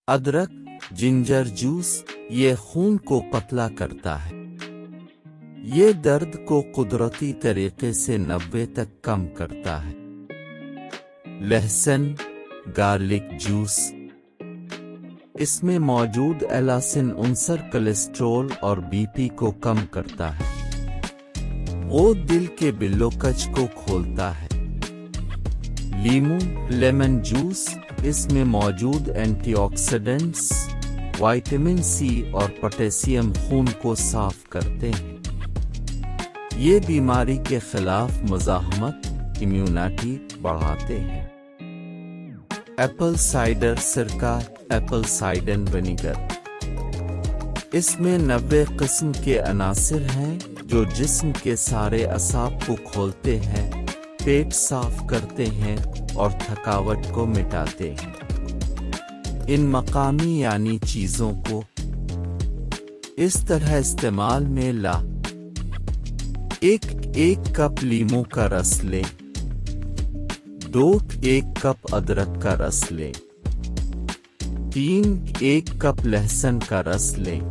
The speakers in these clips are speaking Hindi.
अदरक, जिंजर जूस ये खून को पतला करता है। ये दर्द को कुदरती तरीके से 90 तक कम करता है। लहसुन, गार्लिक जूस, इसमें मौजूद एलासिन उनसर कोलेस्ट्रॉल और बीपी को कम करता है। वो दिल के बिल्लोकज को खोलता है। लीमू, लेमन जूस, इसमें मौजूद एंटीऑक्सीडेंट्स, विटामिन सी और पोटेशियम खून को साफ करते हैं। ये बीमारी के खिलाफ मुज़ाहमत, इम्यूनिटी बढ़ाते हैं। एप्पल साइडर सिरका, एप्पल साइडर विनेगर, इसमें 90 किस्म के अनासिर हैं जो जिस्म के सारे असाब को खोलते हैं, पेट साफ करते हैं और थकावट को मिटाते हैं। इन मकामी यानी चीजों को इस तरह इस्तेमाल में ला। एक कप लीमू का रस लें। 1 कप अदरक का रस लें। 1 कप लहसुन का रस लें।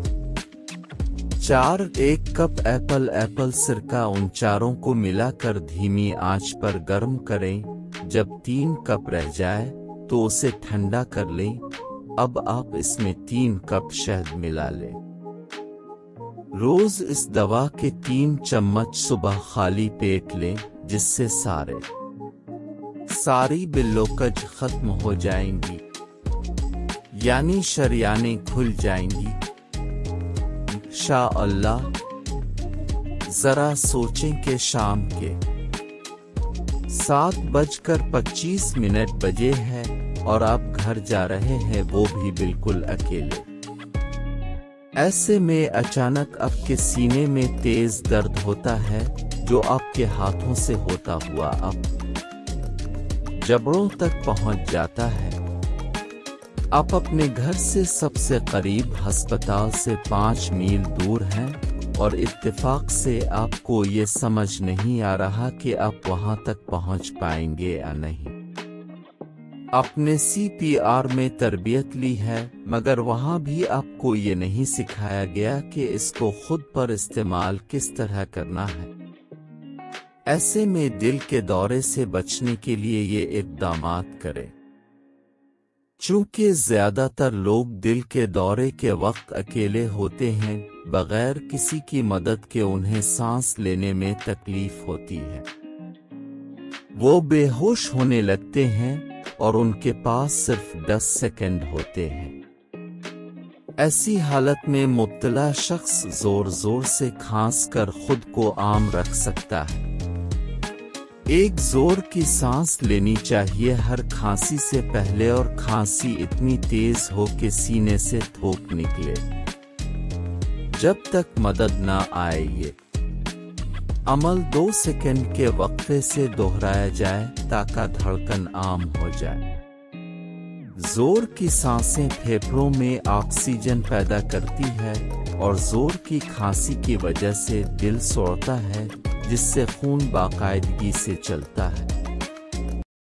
1 कप एप्पल सिरका, उन चारों को मिलाकर धीमी आंच पर गर्म करें। जब 3 कप रह जाए तो उसे ठंडा कर लें। अब आप इसमें 3 कप शहद मिला लें। रोज इस दवा के 3 चम्मच सुबह खाली पेट लें, जिससे सारी बिल्लोकज खत्म हो जाएंगी, यानी शरियानें खुल जाएंगी। इंशाअल्लाह। जरा सोचें कि शाम के 7:25 बजे है और आप घर जा रहे हैं, वो भी बिल्कुल अकेले। ऐसे में अचानक आपके सीने में तेज दर्द होता है जो आपके हाथों से होता हुआ अब जबड़ों तक पहुंच जाता है। आप अपने घर से सबसे करीब अस्पताल से 5 मील दूर हैं और इत्तेफाक से आपको ये समझ नहीं आ रहा कि आप वहां तक पहुंच पाएंगे या नहीं। आपने CPR में तरबियत ली है, मगर वहां भी आपको ये नहीं सिखाया गया कि इसको खुद पर इस्तेमाल किस तरह करना है। ऐसे में दिल के दौरे से बचने के लिए ये इक़दामात करें। चूंकि ज्यादातर लोग दिल के दौरे के वक्त अकेले होते हैं, बगैर किसी की मदद के उन्हें सांस लेने में तकलीफ होती है। वो बेहोश होने लगते हैं और उनके पास सिर्फ 10 सेकंड होते हैं। ऐसी हालत में मुब्तला शख्स जोर जोर से खांस कर खुद को आम रख सकता है। एक जोर की सांस लेनी चाहिए हर खांसी से पहले और खांसी इतनी तेज हो कि सीने से थोक निकले। जब तक मदद ना आए ये अमल 2 सेकंड के वक्फे से दोहराया जाए ताकि धड़कन आम हो जाए। जोर की सांसें फेफड़ों में ऑक्सीजन पैदा करती है और जोर की खांसी की वजह से दिल सोड़ता है, जिससे खून बाकायदगी से चलता है।